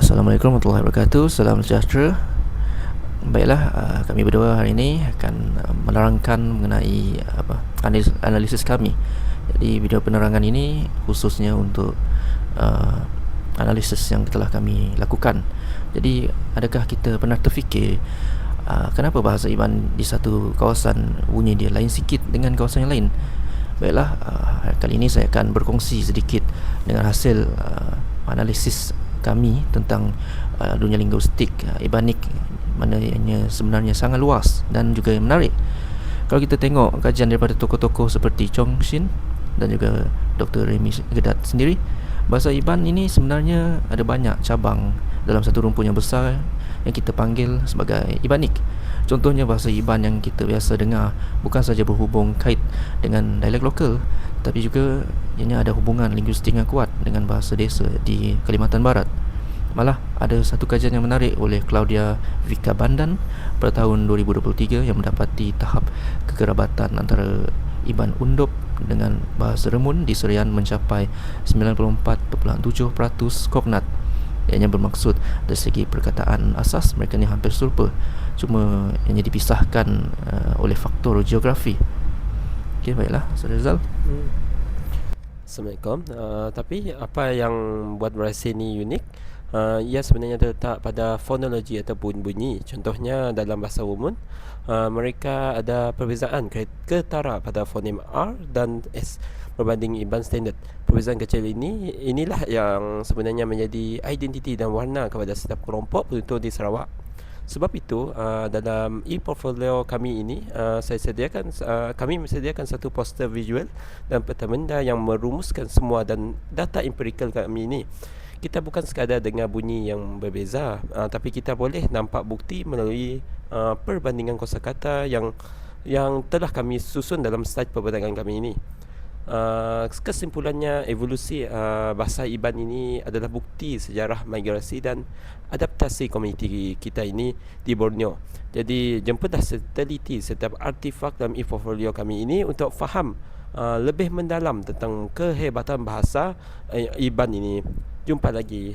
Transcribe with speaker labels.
Speaker 1: Assalamualaikum warahmatullahi wabarakatuh. Salam sejahtera. Baiklah, kami berdua hari ini akan menerangkan mengenai analisis kami. Jadi video penerangan ini khususnya untuk analisis yang telah kami lakukan. Jadi adakah kita pernah terfikir kenapa bahasa Iban di satu kawasan bunyi dia lain sikit dengan kawasan yang lain? Baiklah, kali ini saya akan berkongsi sedikit dengan hasil analisis kami tentang dunia linguistik Ibanik, mana ianya sebenarnya sangat luas dan juga menarik. Kalau kita tengok kajian daripada tokoh-tokoh seperti Chong Shin dan juga Dr. Remy Gedat sendiri, bahasa Iban ini sebenarnya ada banyak cabang dalam satu rumpun yang besar yang kita panggil sebagai Ibanik. Contohnya bahasa Iban yang kita biasa dengar bukan saja berhubung kait dengan dialek lokal, tapi juga ianya ada hubungan linguistik yang kuat dengan bahasa desa di Kalimantan Barat. Malah ada satu kajian yang menarik oleh Claudia Vika Bandan pada tahun 2023 yang mendapati tahap kekerabatan antara Iban Undop dengan bahasa Remun di Serian mencapai 94.7% Koknat. Ianya bermaksud dari segi perkataan asas mereka ni hampir serupa, cuma ianya dipisahkan oleh faktor geografi. Okey, baiklah, Saudara Rizal.
Speaker 2: Assalamualaikum. Tapi apa yang buat bahasa ini unik? Ia sebenarnya terletak pada fonologi ataupun bunyi. Contohnya dalam bahasa Wumun, mereka ada perbezaan ketara pada fonem R dan S berbanding Iban standard. Perbezaan kecil inilah yang sebenarnya menjadi identiti dan warna kepada setiap kelompok penutur di Sarawak. Sebab itu dalam e-portfolio kami ini kami sediakan satu poster visual dan peta benda yang merumuskan semua dan data empirikal kami ini. Kita bukan sekadar dengar bunyi yang berbeza, tapi kita boleh nampak bukti melalui perbandingan kosakata yang telah kami susun dalam slide perbandingan kami ini. Kesimpulannya, evolusi bahasa Iban ini adalah bukti sejarah migrasi dan adaptasi komuniti kita ini di Borneo. Jadi jemputlah seteliti setiap artifak dalam e-portfolio kami ini untuk faham lebih mendalam tentang kehebatan bahasa Iban ini. Jumpa lagi.